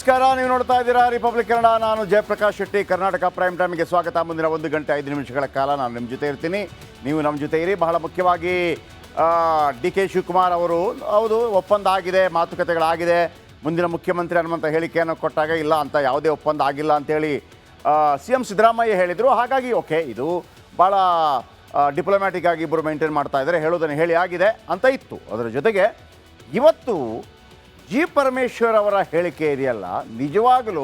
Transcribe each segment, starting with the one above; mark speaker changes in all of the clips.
Speaker 1: ನಮಸ್ಕಾರ, ನೀವು ನೋಡ್ತಾ ಇದ್ದೀರಾ ರಿಪಬ್ಲಿಕ್ ಕನ್ನಡ. ನಾನು ಜಯಪ್ರಕಾಶ್ ಶೆಟ್ಟಿ. ಕರ್ನಾಟಕ ಪ್ರೈಮ್ ಟೈಮ್ಗೆ ಸ್ವಾಗತ. ಮುಂದಿನ 1 ಗಂಟೆ 5 ನಿಮಿಷಗಳ ಕಾಲ ನಾನು ನಿಮ್ಮ ಜೊತೆ ಇರ್ತೀನಿ, ನೀವು ನಮ್ಮ ಜೊತೆ ಇರಿ. ಬಹಳ ಮುಖ್ಯವಾಗಿ DK ಶಿವಕುಮಾರ್ ಅವರು ಹೌದು ಒಪ್ಪಂದ ಆಗಿದೆ, ಮಾತುಕತೆಗಳಾಗಿದೆ, ಮುಂದಿನ ಮುಖ್ಯಮಂತ್ರಿ ಅನ್ನುವಂಥ ಹೇಳಿಕೆಯನ್ನು ಕೊಟ್ಟಾಗ ಇಲ್ಲ ಅಂತ ಯಾವುದೇ ಒಪ್ಪಂದ ಆಗಿಲ್ಲ ಅಂತೇಳಿ CM ಸಿದ್ದರಾಮಯ್ಯ ಹೇಳಿದರು. ಹಾಗಾಗಿ ಓಕೆ, ಇದು ಭಾಳ ಡಿಪ್ಲೊಮ್ಯಾಟಿಕ್ ಆಗಿ ಇಬ್ಬರು ಮೇಂಟೈನ್ ಮಾಡ್ತಾ ಇದ್ದಾರೆ, ಹೇಳೋದನ್ನು ಹೇಳಿ ಆಗಿದೆ ಅಂತ ಇತ್ತು. ಅದರ ಜೊತೆಗೆ ಇವತ್ತು ಜಿ ಪರಮೇಶ್ವರ್ ಅವರ ಹೇಳಿಕೆ ಇದೆಯಲ್ಲ, ನಿಜವಾಗಲೂ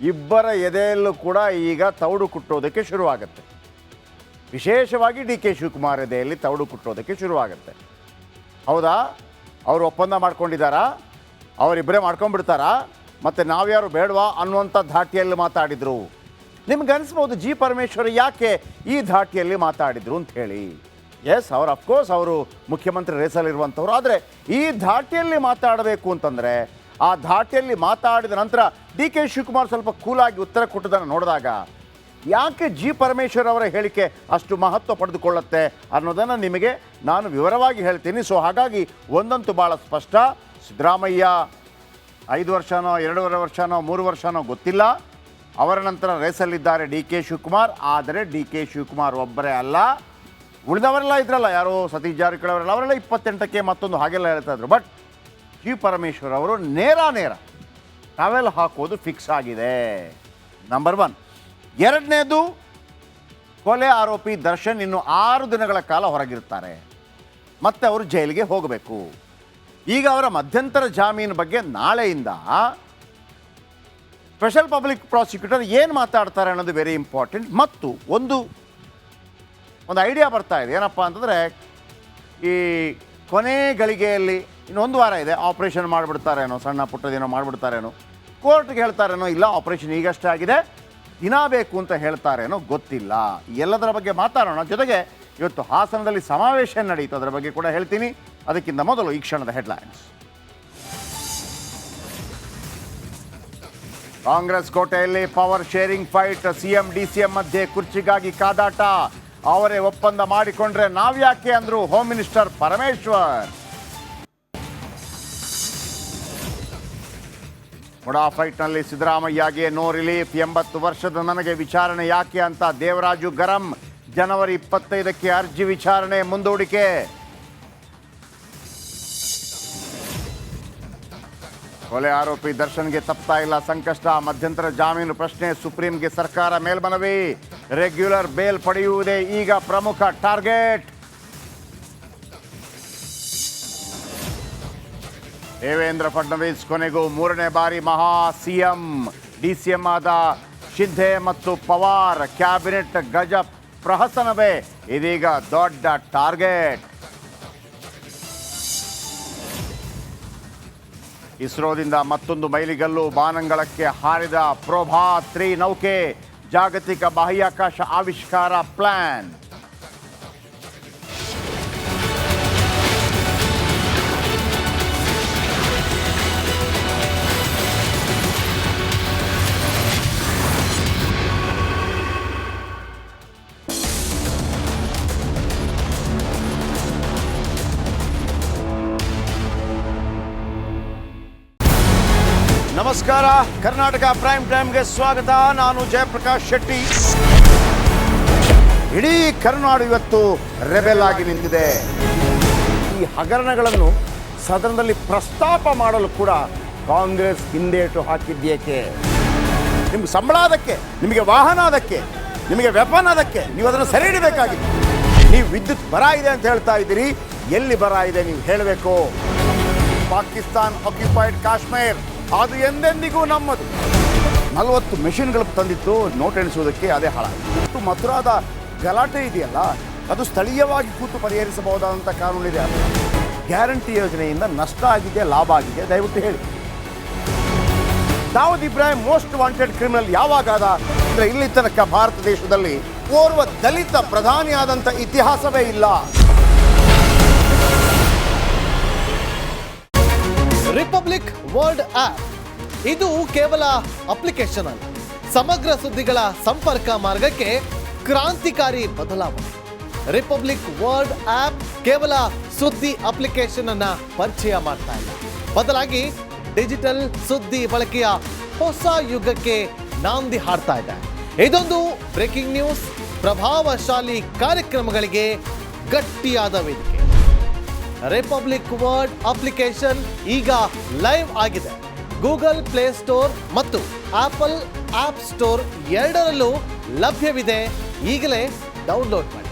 Speaker 1: ಇಬ್ಬರ ಎದೆಯಲ್ಲೂ ಕೂಡ ಈಗ ತೌಡು ಕುಟ್ಟೋದಕ್ಕೆ ಶುರುವಾಗುತ್ತೆ. ವಿಶೇಷವಾಗಿ DK ಶಿವಕುಮಾರ್ ಎದೆಯಲ್ಲಿ ತೌಡು ಕುಟ್ಟೋದಕ್ಕೆ ಶುರುವಾಗುತ್ತೆ. ಹೌದಾ, ಅವರು ಒಪ್ಪಂದ ಮಾಡ್ಕೊಂಡಿದ್ದಾರಾ, ಅವರಿಬ್ಬರೇ ಮಾಡ್ಕೊಂಡ್ಬಿಡ್ತಾರಾ, ಮತ್ತು ನಾವ್ಯಾರು ಬೇಡವಾ ಅನ್ನುವಂಥ ಧಾಟಿಯಲ್ಲಿ ಮಾತಾಡಿದರು. ನಿಮ್ಗೆ ಅನಿಸ್ಬೋದು ಜಿ ಪರಮೇಶ್ವರ್ ಯಾಕೆ ಈ ಧಾಟಿಯಲ್ಲಿ ಮಾತಾಡಿದರು ಅಂತ ಹೇಳಿ. ಎಸ್, ಅವರು ಅಫ್ಕೋರ್ಸ್ ಅವರು ಮುಖ್ಯಮಂತ್ರಿ ರೇಸಲ್ಲಿರುವಂಥವ್ರು. ಆದರೆ ಈ ಧಾಟಿಯಲ್ಲಿ ಮಾತಾಡಬೇಕು ಅಂತಂದರೆ, ಆ ಧಾಟಿಯಲ್ಲಿ ಮಾತಾಡಿದ ನಂತರ DK ಶಿವಕುಮಾರ್ ಸ್ವಲ್ಪ ಕೂಲಾಗಿ ಉತ್ತರ ಕೊಟ್ಟದನ್ನು ನೋಡಿದಾಗ ಯಾಕೆ ಜಿ ಪರಮೇಶ್ವರ್ ಅವರ ಹೇಳಿಕೆ ಅಷ್ಟು ಮಹತ್ವ ಪಡೆದುಕೊಳ್ಳುತ್ತೆ ಅನ್ನೋದನ್ನು ನಿಮಗೆ ನಾನು ವಿವರವಾಗಿ ಹೇಳ್ತೀನಿ. ಸೊ ಹಾಗಾಗಿ ಒಂದಂತೂ ಭಾಳ ಸ್ಪಷ್ಟ, ಸಿದ್ದರಾಮಯ್ಯ 5 ವರ್ಷನೋ 2.5 ವರ್ಷನೋ 3 ವರ್ಷನೋ ಗೊತ್ತಿಲ್ಲ, ಅವರ ನಂತರ ರೇಸಲ್ಲಿದ್ದಾರೆ DK ಶಿವಕುಮಾರ್. ಆದರೆ DK ಶಿವಕುಮಾರ್ ಒಬ್ಬರೇ ಅಲ್ಲ, ಉಳಿದವರೆಲ್ಲ ಇದ್ರಲ್ಲ, ಯಾರೋ ಸತೀಶ್ ಜಾರಕಿಹೊಳಿ ಅವರೆಲ್ಲ, ಅವರೆಲ್ಲ 28ಕ್ಕೆ ಮತ್ತೊಂದು ಹಾಗೆಲ್ಲ ಹೇಳ್ತಾ ಇದ್ರು. ಬಟ್ ಜಿ ಪರಮೇಶ್ವರ್ ಅವರು ನೇರ ಟ್ರಾವೆಲ್ ಹಾಕೋದು ಫಿಕ್ಸ್ ಆಗಿದೆ, ನಂಬರ್ 1. ಎರಡನೇದು, ಕೊಲೆ ಆರೋಪಿ ದರ್ಶನ್ ಇನ್ನು 6 ದಿನಗಳ ಕಾಲ ಹೊರಗಿರ್ತಾರೆ, ಮತ್ತೆ ಅವರು ಜೈಲಿಗೆ ಹೋಗಬೇಕು. ಈಗ ಅವರ ಮಧ್ಯಂತರ ಜಾಮೀನು ಬಗ್ಗೆ ನಾಳೆಯಿಂದ ಸ್ಪೆಷಲ್ ಪಬ್ಲಿಕ್ ಪ್ರಾಸಿಕ್ಯೂಟರ್ ಏನು ಮಾತಾಡ್ತಾರೆ ಅನ್ನೋದು ವೆರಿ ಇಂಪಾರ್ಟೆಂಟ್. ಮತ್ತು ಒಂದು ಐಡಿಯಾ ಬರ್ತಾ ಇದೆ, ಏನಪ್ಪ ಅಂತಂದರೆ ಈ ಕೊನೆ ಗಳಿಗೆಯಲ್ಲಿ ಇನ್ನೊಂದು ವಾರ ಇದೆ, ಆಪ್ರೇಷನ್ ಮಾಡಿಬಿಡ್ತಾರೇನೋ, ಸಣ್ಣ ಪುಟ್ಟದೇನೋ ಮಾಡಿಬಿಡ್ತಾರೇನೋ, ಕೋರ್ಟ್ಗೆ ಹೇಳ್ತಾರೇನೋ, ಇಲ್ಲ ಆಪ್ರೇಷನ್ ಈಗಷ್ಟೇ ಆಗಿದೆ, ದಿನ ಬೇಕು ಅಂತ ಹೇಳ್ತಾರೇನೋ, ಗೊತ್ತಿಲ್ಲ. ಎಲ್ಲದರ ಬಗ್ಗೆ ಮಾತಾಡೋಣ. ಜೊತೆಗೆ ಇವತ್ತು ಹಾಸನದಲ್ಲಿ ಸಮಾವೇಶ ನಡೆಯಿತು, ಅದರ ಬಗ್ಗೆ ಕೂಡ ಹೇಳ್ತೀನಿ. ಅದಕ್ಕಿಂತ ಮೊದಲು ಈ ಕ್ಷಣದ ಹೆಡ್ಲೈನ್ಸ್. ಕಾಂಗ್ರೆಸ್ ಕೋಟೆಯಲ್ಲಿ power sharing fight, CM DCM ಮಧ್ಯೆ ಕುರ್ಚಿಗಾಗಿ ಕಾದಾಟ. ಅವರೇ ಒಪ್ಪಂದ ಮಾಡಿಕೊಂಡ್ರೆ ನಾವ್ಯಾಕೆ ಅಂದ್ರು ಹೋಮ್ ಮಿನಿಸ್ಟರ್ ಪರಮೇಶ್ವರ್. ಮುಡಾ ಫೈಟ್ನಲ್ಲಿ ಸಿದ್ದರಾಮಯ್ಯಗೆ ನೋ ರಿಲೀಫ್, 80 ವರ್ಷದ ನನಗೆ ವಿಚಾರಣೆ ಯಾಕೆ ಅಂತ ದೇವರಾಜು ಗರಂ. ಜನವರಿ 25ಕ್ಕೆ ಅರ್ಜಿ ವಿಚಾರಣೆ ಮುಂದೂಡಿಕೆ. ಕೊಲೆ ಆರೋಪಿ ದರ್ಶನ್ಗೆ ತಪ್ತಾ ಇಲ್ಲ ಸಂಕಷ್ಟ, ಮಧ್ಯಂತರ ಜಾಮೀನು ಪ್ರಶ್ನೆ ಸುಪ್ರೀಂಗೆ ಸರ್ಕಾರ ಮೇಲ್ಮನವಿ. ರೆಗ್ಯುಲರ್ ಬೇಲ್ ಪಡೆಯುವುದೇ ಈಗ ಪ್ರಮುಖ ಟಾರ್ಗೆಟ್. ದೇವೇಂದ್ರ ಫಡ್ನವೀಸ್ ಕೊನೆಗೂ 3ನೇ ಬಾರಿ ಮಹಾ CM. DCM ಆದ ಶಿಂಧೆ ಮತ್ತು ಪವಾರ್ ಕ್ಯಾಬಿನೆಟ್ ಗಜ ಪ್ರಹಸನವೇ ಇದೀಗ ದೊಡ್ಡ ಟಾರ್ಗೆಟ್. ಇಸ್ರೋದಿಂದ ಮತ್ತೊಂದು ಮೈಲಿಗಲ್ಲು, ಬಾನಂಗಳಕ್ಕೆ ಹಾರಿದ ಪ್ರೋಭಾತ್ 3 ನೌಕೆ, ಜಾಗತಿಕ ಬಾಹ್ಯಾಕಾಶ ಆವಿಷ್ಕಾರ ಪ್ಲಾನ್. ನಮಸ್ಕಾರ, ಕರ್ನಾಟಕ ಪ್ರೈಮ್ ಟೈಮ್ಗೆ ಸ್ವಾಗತ. ನಾನು ಜಯಪ್ರಕಾಶ್ ಶೆಟ್ಟಿ. ಇಡೀ ಕರ್ನಾಡು ಇವತ್ತು ರೆಬೆಲ್ ಆಗಿ ನಿಂತಿದೆ. ಈ ಹಗರಣಗಳನ್ನು ಸದನದಲ್ಲಿ ಪ್ರಸ್ತಾಪ ಮಾಡಲು ಕೂಡ ಕಾಂಗ್ರೆಸ್ ಹಿಂದೇಟು ಹಾಕಿದ್ದೇಕೆ? ನಿಮ್ಗೆ ಸಂಬಳ ಅದಕ್ಕೆ, ನಿಮಗೆ ವಾಹನ ಅದಕ್ಕೆ, ನಿಮಗೆ ವೆಪನ್ ಅದಕ್ಕೆ, ನೀವು ಅದನ್ನು ಸೆರೆ ಹಿಡಿಬೇಕಾಗಿತ್ತು. ನೀವು ವಿದ್ಯುತ್ ಬರ ಇದೆ ಅಂತ ಹೇಳ್ತಾ ಇದ್ದೀರಿ, ಎಲ್ಲಿ ಬರ ಇದೆ ನೀವು ಹೇಳಬೇಕು. ಪಾಕಿಸ್ತಾನ್ ಆಕ್ಯುಪೈಡ್ ಕಾಶ್ಮೀರ್ ಅದು ಎಂದೆಂದಿಗೂ ನಮ್ಮದು. 40 ಮೆಷಿನ್ಗಳು ತಂದಿತ್ತು ನೋಟ್ ಎಣಿಸುವುದಕ್ಕೆ, ಅದೇ ಹಾಳಾಯಿತು. ಮಥುರಾದ ಗಲಾಟೆ ಇದೆಯಲ್ಲ, ಅದು ಸ್ಥಳೀಯವಾಗಿ ಕೂತು ಪರಿಹರಿಸಬಹುದಾದಂಥ ಕಾನೂನಿದೆ. ಗ್ಯಾರಂಟಿ ಯೋಜನೆಯಿಂದ ನಷ್ಟ ಆಗಿದೆ, ಲಾಭ ಆಗಿದೆ, ದಯವಿಟ್ಟು ಹೇಳಿ. Dawood Ibrahim most wanted criminal ಯಾವಾಗಾದ ಅಂದರೆ ಇಲ್ಲಿ ತನಕ ಭಾರತ ದೇಶದಲ್ಲಿ ಓರ್ವ ದಲಿತ ಪ್ರಧಾನಿಯಾದಂಥ ಇತಿಹಾಸವೇ ಇಲ್ಲ.
Speaker 2: ರಿಪಬ್ಲಿಕ್ ವರ್ಲ್ಡ್ ಆಪ್ ಇದು ಕೇವಲ ಅಪ್ಲಿಕೇಶನ್ ಅಲ್ಲ, ಸಮಗ್ರ ಸುದ್ದಿಗಳ ಸಂಪರ್ಕ ಮಾರ್ಗಕ್ಕೆ ಕ್ರಾಂತಿಕಾರಿ ಬದಲಾವಣೆ. ರಿಪಬ್ಲಿಕ್ ವರ್ಲ್ಡ್ ಆಪ್ ಕೇವಲ ಸುದ್ದಿ ಅಪ್ಲಿಕೇಶನ್ ಅನ್ನ ಪರಿಚಯ ಮಾಡ್ತಾ ಇಲ್ಲ, ಬದಲಾಗಿ ಡಿಜಿಟಲ್ ಸುದ್ದಿ ಬಳಕೆಯ ಹೊಸ ಯುಗಕ್ಕೆ ನಾಂದಿ ಹಾಡ್ತಾ ಇದೆ. ಇದೊಂದು ಬ್ರೇಕಿಂಗ್ ನ್ಯೂಸ್, ಪ್ರಭಾವಶಾಲಿ ಕಾರ್ಯಕ್ರಮಗಳಿಗೆ ಗಟ್ಟಿಯಾದ ವೇದಿಕೆ. ರಿಪಬ್ಲಿಕ್ ವರ್ಡ್ ಅಪ್ಲಿಕೇಶನ್ ಈಗ ಲೈವ್ ಆಗಿದೆ. ಗೂಗಲ್ ಪ್ಲೇಸ್ಟೋರ್ ಮತ್ತು ಆಪಲ್ ಆಪ್ ಸ್ಟೋರ್ ಎರಡರಲ್ಲೂ ಲಭ್ಯವಿದೆ. ಈಗಲೇ ಡೌನ್ಲೋಡ್ ಮಾಡಿ.